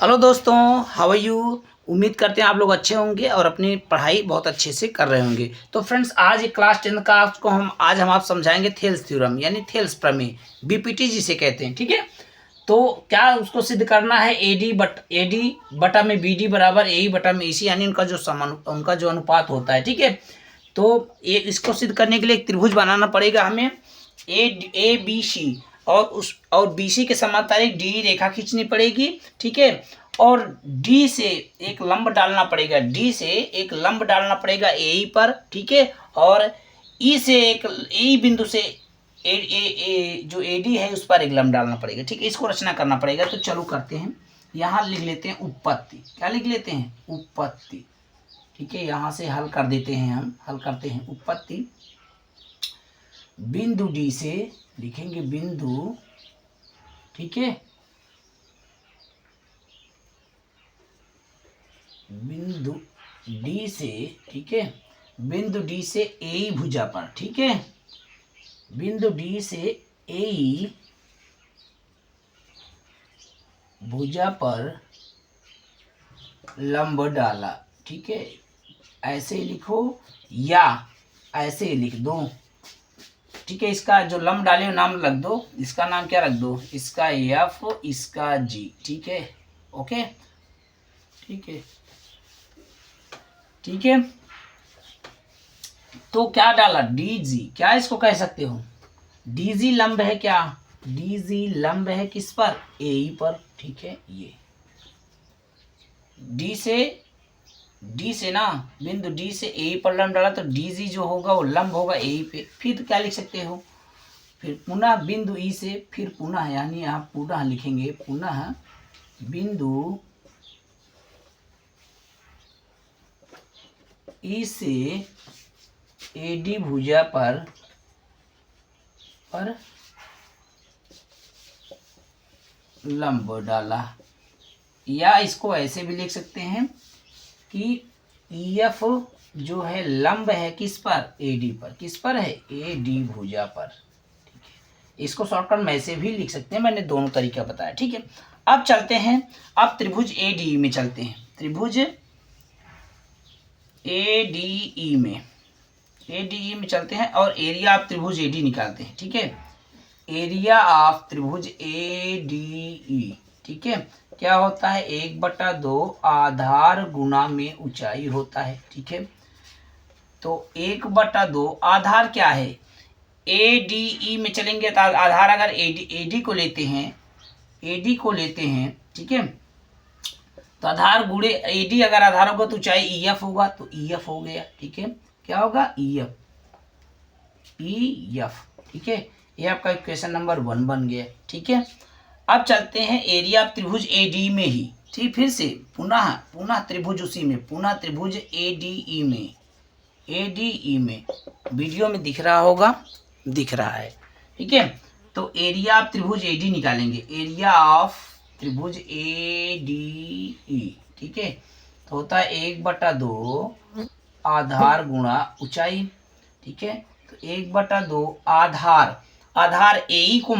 Hello दोस्तों, how are you. उम्मीद करते हैं आप लोग अच्छे होंगे और अपनी पढ़ाई बहुत अच्छे से कर रहे होंगे। तो फ्रेंड्स, आज एक क्लास 10 का आपको हम समझाएंगे थेल्स थ्योरम यानी थेल्स प्रमेय, बीपीटी जिसे कहते हैं। ठीक है, तो क्या उसको सिद्ध करना है, एडी बटा में बीडी बराबर ए बटा में ईसी, यानी उनका जो अनुपात होता है। ठीक है, तो ये इसको सिद्ध करने के लिए एक त्रिभुज बनाना पड़ेगा हमें, ए बी सी, और बी सी के समांतर एक डी रेखा खींचनी पड़ेगी। ठीक है, और डी से एक लंब डालना पड़ेगा, ए पर। ठीक है, और ई से एक ई बिंदु से जो एडी है उस पर एक लंब डालना पड़ेगा। ठीक है, इसको रचना करना पड़ेगा। तो चलो करते हैं, यहाँ लिख लेते हैं उत्पत्ति। क्या लिख लेते हैं? उत्पत्ति। ठीक है, यहाँ से हल कर देते हैं, हम हल करते हैं। उत्पत्ति बिंदु डी से लिखेंगे बिंदु, ठीक है, बिंदु डी से, ठीक है, बिंदु डी से ए भुजा पर। ठीक है, बिंदु डी से ए भुजा पर लंब डाला। ठीक है, ऐसे लिखो या ऐसे लिख दो। ठीक है, इसका जो लंब डाले नाम रख दो, इसका नाम क्या रख दो? इसका एफ, इसका जी। ठीक है, ओके, ठीक है, ठीक है। तो क्या डाला? डीजी। क्या इसको कह सकते हो? डीजी लंब है। क्या डीजी लंब है? किस पर? ए पर। ठीक है, ये डी से ना, बिंदु डी से ए पर लंब डाला, तो डीजी जो होगा वो लंब होगा ए पे। फिर तो क्या लिख सकते हो? फिर पुनः बिंदु ई से, फिर पुनः, यानी आप पुनः लिखेंगे, पुनः बिंदु ई से एडी भुजा पर लंब डाला। या इसको ऐसे भी लिख सकते हैं कि EF जो है लंब है किस पर? AD पर। किस पर है? AD भुजा पर। ठीक है, इसको शॉर्टकट में ऐसे भी लिख सकते हैं, मैंने दोनों तरीका बताया। ठीक है, अब चलते हैं, अब त्रिभुज ADE में चलते हैं। त्रिभुज ADE में चलते हैं और एरिया ऑफ त्रिभुज AD निकालते हैं। ठीक है, एरिया ऑफ त्रिभुज ADE, ठीक है, क्या होता है? 1/2 आधार गुना में ऊंचाई होता है। ठीक है, तो 1/2 आधार क्या है? ADE में चलेंगे तो आधार अगर AD को लेते हैं, ठीक है, तो आधार गुणे AD अगर आधार होगा तो ऊंचाई EF होगा, तो EF हो गया। ठीक है, क्या होगा? EF। ठीक है, ये आपका इक्वेशन नंबर 1 बन गया। ठीक है, अब चलते हैं एरिया ऑफ त्रिभुज AD में ही। ठीक, फिर से पुनः त्रिभुज उसी में, पुनः त्रिभुज ADE में वीडियो में दिख रहा होगा, दिख रहा है। ठीक है, तो एरिया ऑफ त्रिभुज AD निकालेंगे, एरिया ऑफ त्रिभुज ADE। ठीक है, तो होता है 1/2 आधार गुणा ऊंचाई। ठीक है, तो 1/2 आधार AE को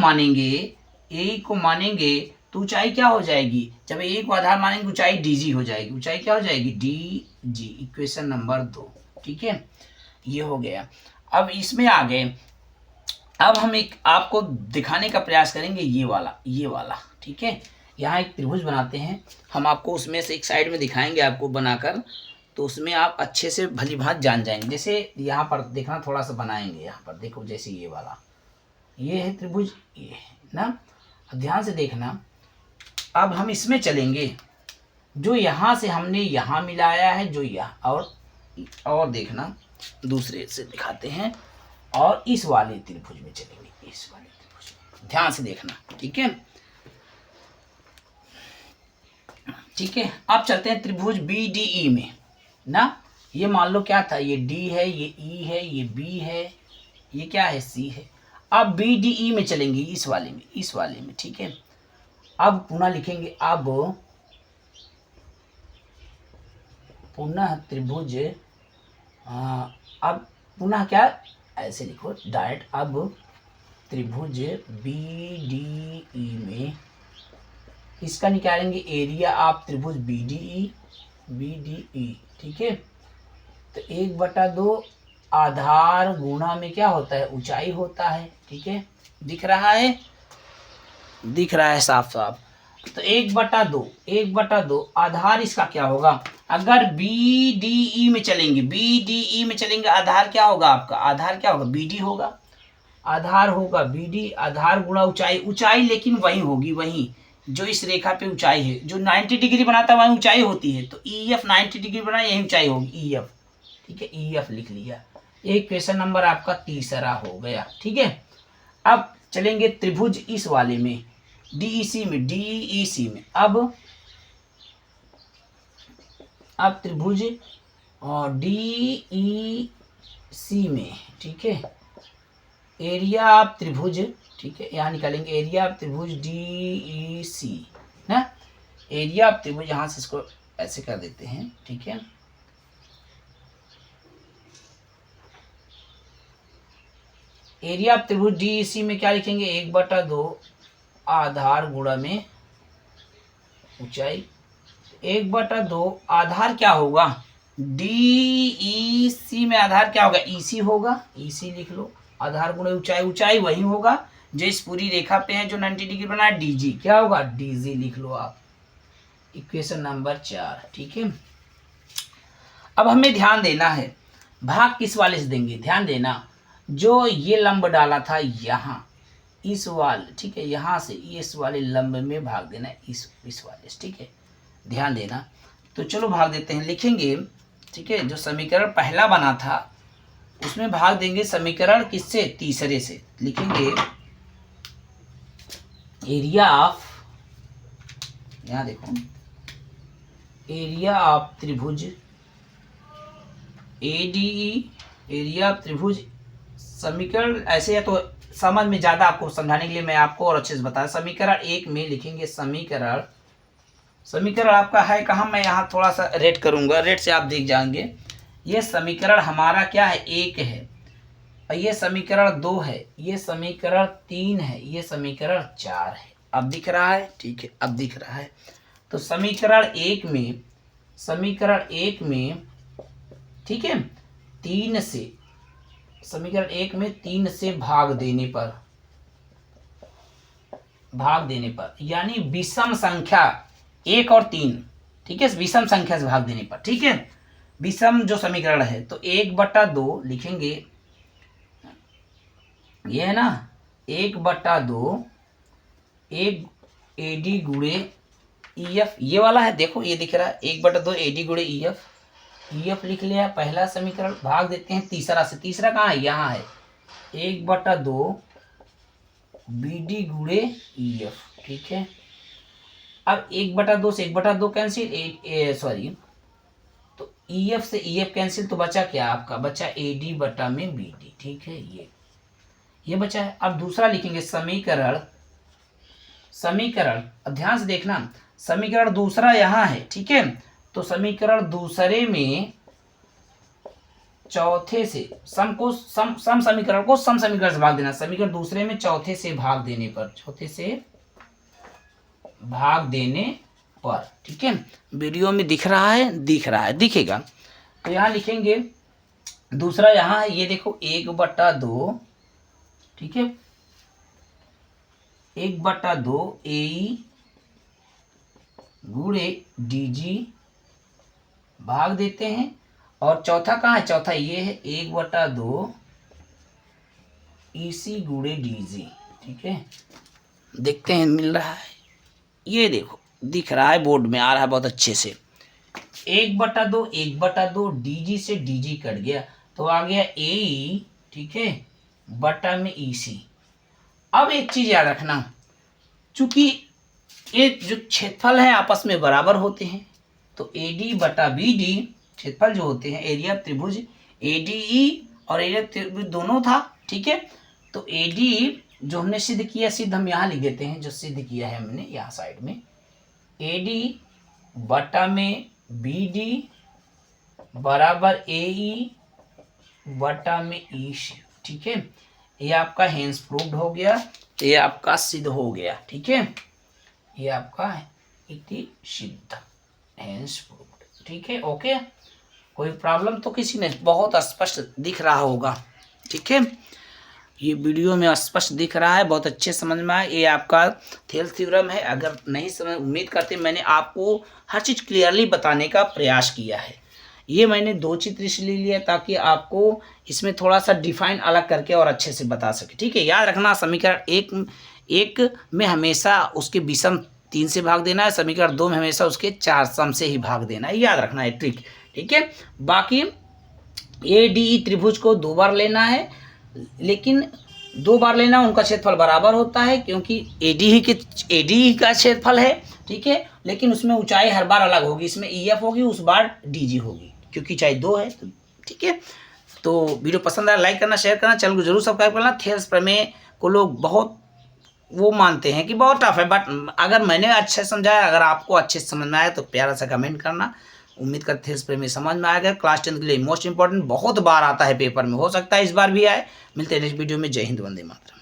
मानेंगे तो ऊंचाई क्या हो जाएगी? जब ए को आधार मानेंगे ऊंचाई DG हो जाएगी। ऊंचाई क्या हो जाएगी? DG। Equation number 2। ठीक है, ये हो गया। अब इसमें आ गए, अब हम एक आपको दिखाने का प्रयास करेंगे, ये वाला। ठीक है, यहाँ एक त्रिभुज बनाते हैं हम, आपको उसमें से एक साइड में दिखाएंगे आपको बनाकर, तो उसमें आप अच्छे से भली भांति जान जाएंगे। जैसे यहाँ पर देखना, थोड़ा सा बनाएंगे, यहाँ पर देखो, जैसे ये वाला, ये है त्रिभुज, ये है ना, ध्यान से देखना। अब हम इसमें चलेंगे, जो यहाँ से हमने यहाँ मिलाया है, जो यहाँ, और देखना, दूसरे से दिखाते हैं, और इस वाले त्रिभुज में चलेंगे, इस वाले त्रिभुज में ध्यान से देखना। ठीक है, ठीक है, अब चलते हैं त्रिभुज BDE में ना। ये मान लो क्या था? ये D है, ये E है, ये B है, ये क्या है? C है। अब BDE में चलेंगे, इस वाले में। ठीक है, अब पुनः लिखेंगे, अब पुनः त्रिभुज, अब पुनः क्या, ऐसे लिखो डायरेक्ट, अब त्रिभुज BDE में किसका निकालेंगे, एरिया ऑफ त्रिभुज BDE, ठीक है। तो 1/2 आधार गुणा में क्या होता है, ऊंचाई होता है, ठीक है। दिख रहा है, दिख रहा है साफ साफ। तो 1/2 आधार इसका क्या होगा, अगर BDE में चलेंगे, BDE में चलेंगे, आधार क्या होगा आपका, आधार क्या होगा, BD होगा, आधार होगा BD, आधार गुणा ऊंचाई, ऊंचाई लेकिन वही होगी, वही जो इस रेखा पे ऊंचाई है, जो 90 डिग्री बनाता है वही ऊंचाई होती है। तो EF 90 डिग्री बना, यही ऊंचाई होगी EF, ठीक है। EF लिख लिया। एक क्वेश्चन नंबर आपका तीसरा हो गया, ठीक है। अब चलेंगे त्रिभुज इस वाले में, DEC में, अब त्रिभुज DEC में, ठीक है, एरिया ऑफ त्रिभुज, ठीक है, यहाँ निकालेंगे एरिया ऑफ त्रिभुज DEC ना, एरिया ऑफ त्रिभुज, यहाँ से इसको ऐसे कर देते हैं, ठीक है। एरिया ऑफ त्रिभुज DEC में क्या लिखेंगे, 1/2 आधार गुणा में ऊंचाई, 1/2 आधार क्या होगा, DEC में आधार क्या होगा, EC होगा, EC लिख लो, आधार गुणा ऊंचाई, ऊंचाई वही होगा जो इस पूरी रेखा पे है, जो 90 डिग्री बना है, DG क्या होगा, DG लिख लो आप, इक्वेशन नंबर 4, ठीक है। अब हमें ध्यान देना है, भाग किस वाले से देंगे, ध्यान देना, जो ये लंब डाला था यहाँ, इस वाले, ठीक है, यहाँ से इस वाले लंब में भाग देना है, इस वाले से, ठीक है, ध्यान देना। तो चलो भाग देते हैं, लिखेंगे, ठीक है, जो समीकरण पहला बना था उसमें भाग देंगे समीकरण किससे, तीसरे से, लिखेंगे एरिया ऑफ, यहाँ देखो, एरिया ऑफ त्रिभुज ADE, एरिया ऑफ त्रिभुज, समीकरण ऐसे है तो समझ में ज़्यादा आपको समझाने के लिए मैं आपको और अच्छे से बता, समीकरण 1 में लिखेंगे, समीकरण आपका है कहाँ, मैं यहाँ थोड़ा सा रेड करूँगा, रेड से आप देख जाएंगे, ये समीकरण हमारा क्या है, 1 है, और ये समीकरण 2 है, ये समीकरण 3 है, ये समीकरण 4 है। अब दिख रहा है, ठीक है, अब दिख रहा है। तो समीकरण 1 में, ठीक है, 3 से, समीकरण 1 में 3 से भाग देने पर यानी विषम संख्या 1 और 3, ठीक है, विषम संख्या से भाग देने पर, ठीक है, विषम जो समीकरण है, तो 1/2 लिखेंगे, ये है ना, 1/2 एक AD गुणे EF, ये वाला है, देखो ये दिख रहा है, 1/2 AD गुणे EF लिख लिया पहला समीकरण। भाग देते हैं तीसरा से, तीसरा कहाँ है, यहाँ है, 1/2 BD गुणे EF, ठीक है। अब 1/2 से 1/2 कैंसिल, सॉरी, तो EF से EF कैंसिल, तो बचा क्या आपका, बचा AD बटा में BD, ठीक है, ये बचा है। अब दूसरा लिखेंगे समीकरण, अब ध्यान से देखना, समीकरण दूसरा यहाँ है, ठीक है, तो समीकरण दूसरे में चौथे से सम समीकरण को सम समीकरण से भाग देना, समीकरण दूसरे में चौथे से भाग देने पर, ठीक है, वीडियो में दिख रहा है, दिखेगा। तो यहाँ लिखेंगे, दूसरा यहाँ है, ये देखो 1/2, ठीक है, 1/2 AE गुणे DG भाग देते हैं, और चौथा कहाँ है, चौथा ये है, 1/2 EC गुणे DG, ठीक है, देखते हैं मिल रहा है, ये देखो दिख रहा है, बोर्ड में आ रहा है बहुत अच्छे से, 1/2 DG से DG कट गया, तो आ गया AE, ठीक है, बटा में EC। अब एक चीज याद रखना, चूंकि ये जो क्षेत्रफल है आपस में बराबर होते हैं, तो AD बटा BD क्षेत्रफल जो होते हैं, एरिया त्रिभुज ADE और एरिया त्रिभुज दोनों था, ठीक है। तो AD जो हमने सिद्ध किया, सिद्ध हम यहाँ लिख देते हैं, जो सिद्ध किया है हमने यहाँ साइड में, AD बटा में BD बराबर AE बटा में EC, ठीक है, ये आपका हेंस प्रूव्ड हो गया, ये आपका सिद्ध हो गया, ठीक है, ये आपका इति सिद्ध हेंस प्रूव्ड। ठीक है, ओके। कोई प्रॉब्लम तो किसी ने, बहुत स्पष्ट दिख रहा होगा। ठीक है, ये वीडियो में स्पष्ट दिख रहा है, बहुत अच्छे समझ में आया। ये आपका थेल्स थ्योरम है। अगर नहीं समझ, उम्मीद करते मैंने आपको हर चीज़ क्लियरली बताने का प्रयास किया है। ये मैंने 2 चित्र इसलिए लिया ताकि आपको इसमें थोड़ा सा डिफाइन अलग करके और अच्छे से बता सके। ठीक है, याद रखना समीकरण एक में हमेशा उसके विषम 3 से भाग देना है, समीकरण 2 में हमेशा उसके 4 सम से ही भाग देना है। याद रखना है ट्रिक। ठीक है, बाकी ADE त्रिभुज को 2 बार लेना है, लेकिन 2 बार लेना, उनका क्षेत्रफल बराबर होता है क्योंकि ADE का क्षेत्रफल है। ठीक है, लेकिन उसमें ऊंचाई हर बार अलग होगी। इसमें EF होगी, उस बार DG होगी, क्योंकि ऊंचाई 2 है। ठीक है, तो वीडियो पसंद आया लाइक करना, शेयर करना, चैनल को जरूर सब्सक्राइब करना। थेल्स प्रमेय को लोग बहुत वो मानते हैं कि बहुत टफ है, बट अगर मैंने अच्छे समझाया, अगर आपको अच्छे से समझ में आया तो प्यारा सा कमेंट करना। उम्मीद करते हैं इस पर में समझ में आ गया। क्लास 10 के लिए मोस्ट इंपॉर्टेंट, बहुत बार आता है पेपर में, हो सकता है इस बार भी आए। मिलते हैं नेक्स्ट वीडियो में। जय हिंद, वंदे मातरम।